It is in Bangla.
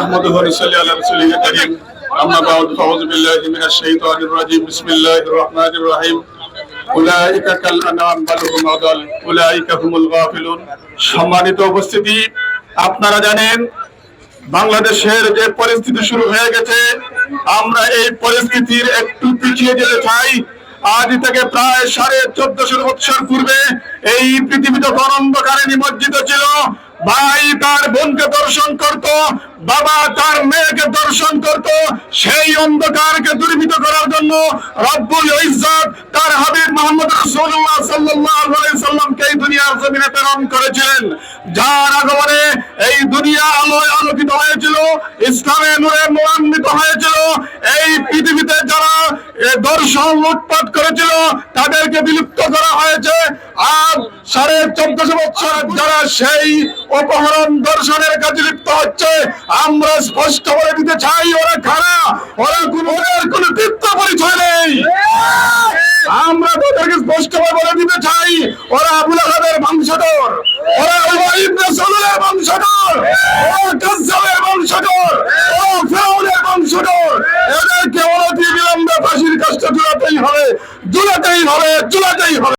نحمده ونصلي على رسوله الكريم أما بعد فأعوذ بالله من الشيطان الرجيم بسم الله الرحمن الرحيم أولئك كالأنعام بل هم أضل أولئك هم الغافلون। সম্মানিত উপস্থিতি, আপনারা জানেন বাংলাদেশের যে পরিস্থিতি শুরু হয়ে গেছে, আমরা এই পরিস্থিতির একটু পিছিয়ে যেতে চাই। আজ থেকে প্রায় 1450 বছর পূর্বে এই পৃথিবী যখন অন্ধকারে নিমজ্জিত ছিল, ভাই তার বোনকে দর্শন করত, বাবা তার মেয়েকে দর্শন করত। সেই অন্ধকারকে দূরীভূত করার জন্য রব্বুল ইজ্জত তার হাবিব মুহাম্মদ রাসূলুল্লাহ সাল্লাল্লাহু আলাইহি সাল্লামকে এই দুনিয়ার জমিনে প্রেরণ করেছিলেন, যার আগমনে এই দুনিয়া আলোয় আলোকিত হয়েছিল, ইসলামে নূরে নূরান্বিত হয়েছিল। এই পৃথিবীতে যারা দর্শন লুটপাট করেছিল তাদেরকে বিলুপ্ত করা হয়েছে। আজ 1450 বছর যারা সেই অপহরণ দর্শনের কাজে লিপ্ত হচ্ছে, আমরা স্পষ্ট বলে দিতে চাই ওরা কারা, ওরা কোনো তৃপ্ত পরিচয় নেই। আমরা তাদেরকে স্পষ্ট বলে দিতে চাই ওরা আবু লাহাবের বংশধর, ওরা উবাই ইবনে সালুলের বংশধর, ওরা কাযযাবের বংশধর, ওরা ফিরআউনের বংশধর। এদেরকে অনতি বিলম্বে ফাঁসির কাষ্ঠে ঝুলাতেই হবে।